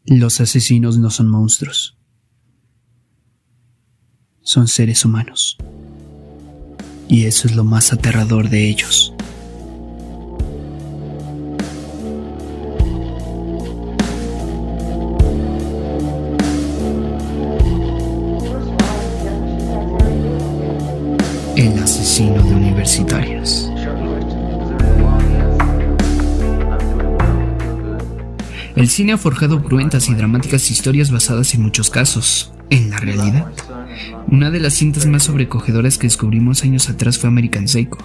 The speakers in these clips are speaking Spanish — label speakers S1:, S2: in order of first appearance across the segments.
S1: Los asesinos no son monstruos. Son seres humanos. Y eso es lo más aterrador de ellos. El asesino de universitarias. El cine ha forjado cruentas y dramáticas historias basadas en muchos casos en la realidad. Una de las cintas más sobrecogedoras que descubrimos años atrás fue American Psycho,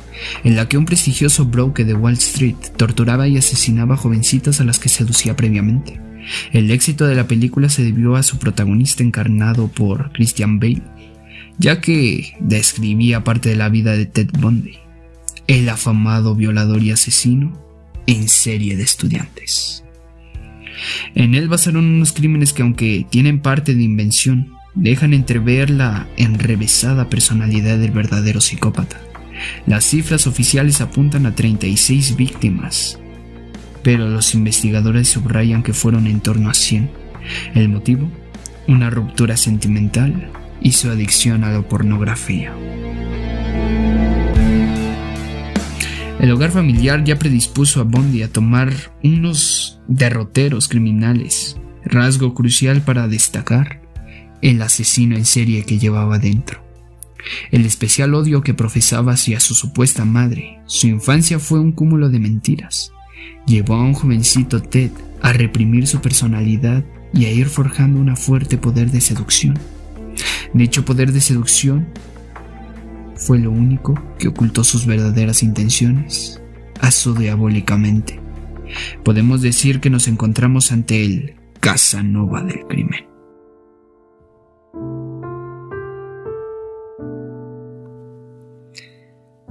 S1: en la que un prestigioso broker de Wall Street torturaba y asesinaba jovencitas a las que seducía previamente. El éxito de la película se debió a su protagonista encarnado por Christian Bale, ya que describía parte de la vida de Ted Bundy, el afamado violador y asesino en serie de estudiantes. En él basaron unos crímenes que, aunque tienen parte de invención, dejan entrever la enrevesada personalidad del verdadero psicópata. Las cifras oficiales apuntan a 36 víctimas, pero los investigadores subrayan que fueron en torno a 100. El motivo: una ruptura sentimental y su adicción a la pornografía. El hogar familiar ya predispuso a Bundy a tomar unos derroteros criminales, rasgo crucial para destacar el asesino en serie que llevaba dentro. El especial odio que profesaba hacia su supuesta madre. Su infancia fue un cúmulo de mentiras. Llevó a un jovencito Ted a reprimir su personalidad y a ir forjando un fuerte poder de seducción. Dicho poder de seducción fue lo único que ocultó sus verdaderas intenciones a su diabólicamente. Podemos decir que nos encontramos ante el Casanova del crimen.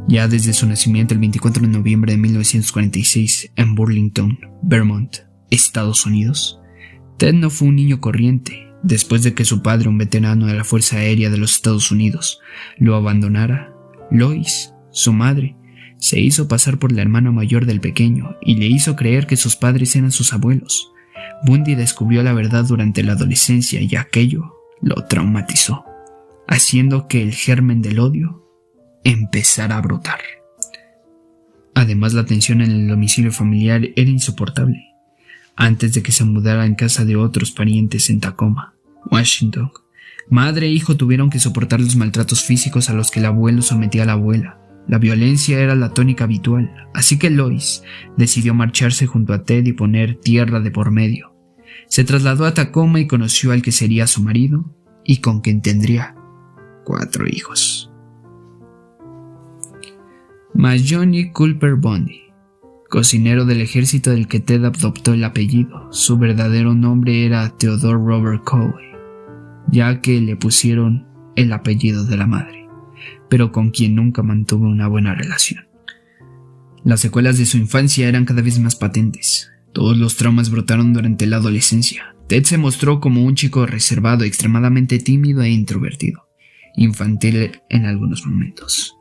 S1: Ya desde su nacimiento el 24 de noviembre de 1946 en Burlington, Vermont, Estados Unidos, Ted no fue un niño corriente. Después de que su padre, un veterano de la Fuerza Aérea de los Estados Unidos, lo abandonara, Lois, su madre, se hizo pasar por la hermana mayor del pequeño y le hizo creer que sus padres eran sus abuelos. Bundy descubrió la verdad durante la adolescencia y aquello lo traumatizó, haciendo que el germen del odio empezara a brotar. Además, la tensión en el domicilio familiar era insoportable. Antes de que se mudara en casa de otros parientes en Tacoma, Washington, madre e hijo tuvieron que soportar los maltratos físicos a los que el abuelo sometía a la abuela. La violencia era la tónica habitual, así que Lois decidió marcharse junto a Ted y poner tierra de por medio. Se trasladó a Tacoma y conoció al que sería su marido y con quien tendría 4 hijos. Johnny Culper Bundy, cocinero del ejército del que Ted adoptó el apellido. Su verdadero nombre era Theodore Robert Cowley, ya que le pusieron el apellido de la madre, pero con quien nunca mantuvo una buena relación. Las secuelas de su infancia eran cada vez más patentes. Todos los traumas brotaron durante la adolescencia. Ted se mostró como un chico reservado, extremadamente tímido e introvertido, infantil en algunos momentos,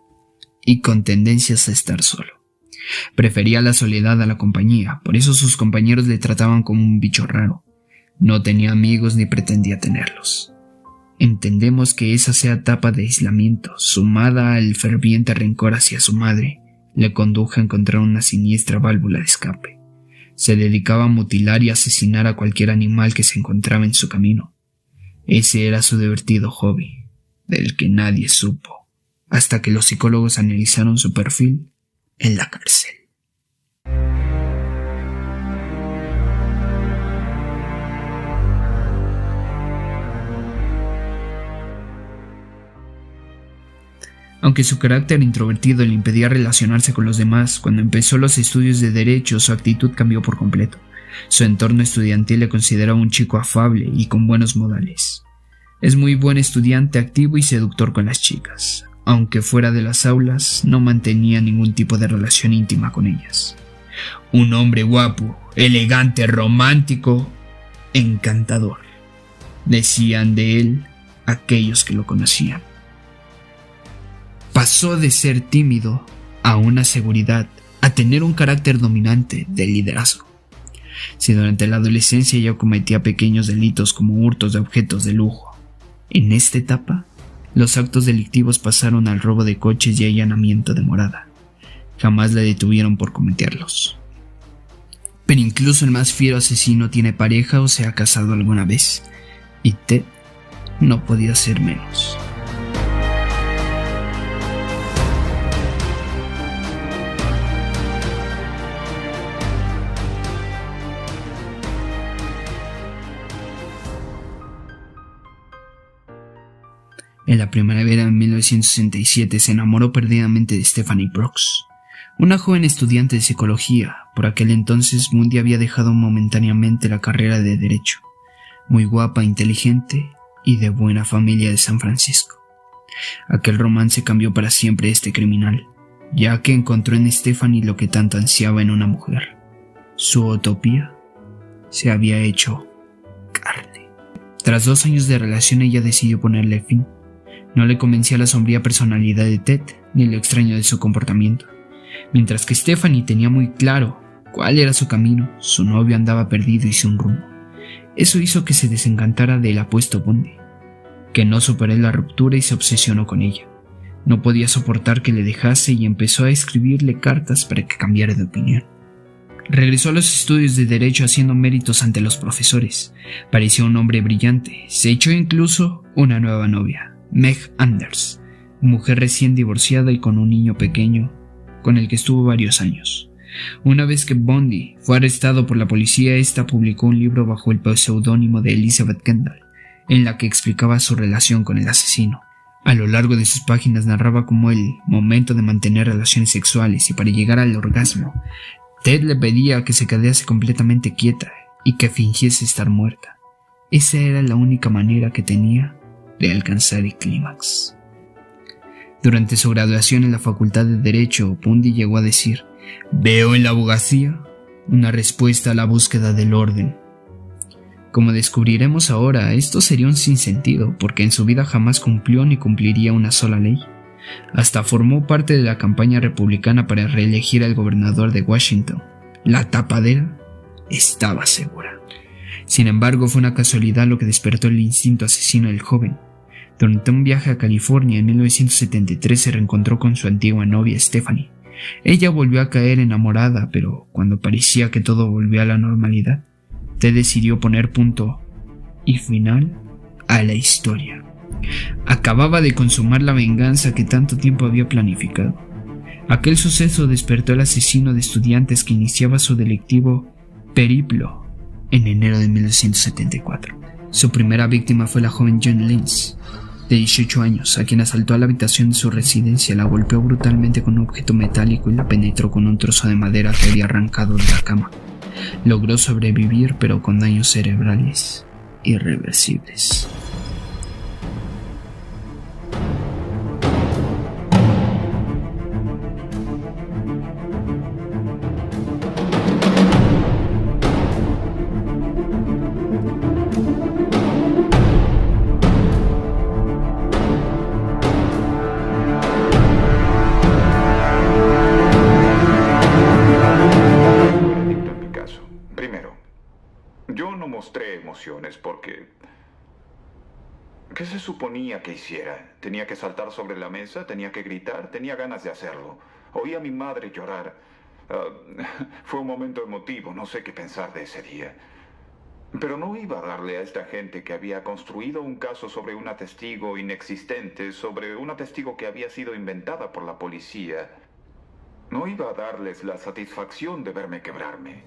S1: y con tendencias a estar solo. Prefería la soledad a la compañía, por eso sus compañeros le trataban como un bicho raro. No tenía amigos ni pretendía tenerlos. Entendemos que esa sea etapa de aislamiento, sumada al ferviente rencor hacia su madre, le condujo a encontrar una siniestra válvula de escape. Se dedicaba a mutilar y asesinar a cualquier animal que se encontraba en su camino. Ese era su divertido hobby, del que nadie supo, hasta que los psicólogos analizaron su perfil en la cárcel. Aunque su carácter introvertido le impedía relacionarse con los demás, cuando empezó los estudios de derecho su actitud cambió por completo. Su entorno estudiantil le consideraba un chico afable y con buenos modales. Es muy buen estudiante, activo y seductor con las chicas. Aunque fuera de las aulas, no mantenía ningún tipo de relación íntima con ellas. Un hombre guapo, elegante, romántico, encantador, decían de él aquellos que lo conocían. Pasó de ser tímido a una seguridad, a tener un carácter dominante de liderazgo. si durante la adolescencia ella cometía pequeños delitos como hurtos de objetos de lujo. En esta etapa, los actos delictivos pasaron al robo de coches y allanamiento de morada. Jamás la detuvieron por cometerlos. Pero incluso el más fiero asesino tiene pareja o se ha casado alguna vez, y Ted no podía ser menos. En la primavera de 1967 se enamoró perdidamente de Stephanie Brooks, una joven estudiante de psicología. Por aquel entonces Bundy había dejado momentáneamente la carrera de Derecho, muy guapa, inteligente y de buena familia de San Francisco. Aquel romance cambió para siempre este criminal, ya que encontró en Stephanie lo que tanto ansiaba en una mujer. Su utopía se había hecho carne. Tras 2 años de relación, ella decidió ponerle fin. No le convencía la sombría personalidad de Ted ni lo extraño de su comportamiento. Mientras que Stephanie tenía muy claro cuál era su camino, su novio andaba perdido y sin rumbo. Eso hizo que se desencantara del apuesto Bundy, que no superó la ruptura y se obsesionó con ella. No podía soportar que le dejase y empezó a escribirle cartas para que cambiara de opinión. Regresó a los estudios de Derecho haciendo méritos ante los profesores. Parecía un hombre brillante. Se echó incluso una nueva novia, Meg Anders, mujer recién divorciada y con un niño pequeño, con el que estuvo varios años. Una vez que Bundy fue arrestado por la policía, esta publicó un libro bajo el seudónimo de Elizabeth Kendall, en la que explicaba su relación con el asesino. A lo largo de sus páginas narraba cómo el momento de mantener relaciones sexuales y para llegar al orgasmo, Ted le pedía que se quedase completamente quieta y que fingiese estar muerta. Esa era la única manera que tenía de alcanzar el clímax. Durante su graduación en la Facultad de Derecho, Bundy llegó a decir: «Veo en la abogacía una respuesta a la búsqueda del orden». Como descubriremos ahora, esto sería un sinsentido, porque en su vida jamás cumplió ni cumpliría una sola ley. Hasta formó parte de la campaña republicana para reelegir al gobernador de Washington. La tapadera estaba segura. Sin embargo, fue una casualidad lo que despertó el instinto asesino del joven. Durante un viaje a California en 1973 se reencontró con su antigua novia Stephanie. Ella volvió a caer enamorada, pero cuando parecía que todo volvió a la normalidad, Ted decidió poner punto y final a la historia. Acababa de consumar la venganza que tanto tiempo había planificado. Aquel suceso despertó al asesino de estudiantes que iniciaba su delictivo periplo en enero de 1974. Su primera víctima fue la joven Jane Lynch, de 18 años, a quien asaltó a la habitación de su residencia, la golpeó brutalmente con un objeto metálico y la penetró con un trozo de madera que había arrancado de la cama. Logró sobrevivir, pero con daños cerebrales irreversibles.
S2: Porque ¿qué se suponía que hiciera? ¿Tenía que saltar sobre la mesa? ¿Tenía que gritar? Tenía ganas de hacerlo. Oí a mi madre llorar. Fue un momento emotivo, no sé qué pensar de ese día. Pero no iba a darle a esta gente que había construido un caso sobre una testigo inexistente, sobre una testigo que había sido inventada por la policía. No iba a darles la satisfacción de verme quebrarme.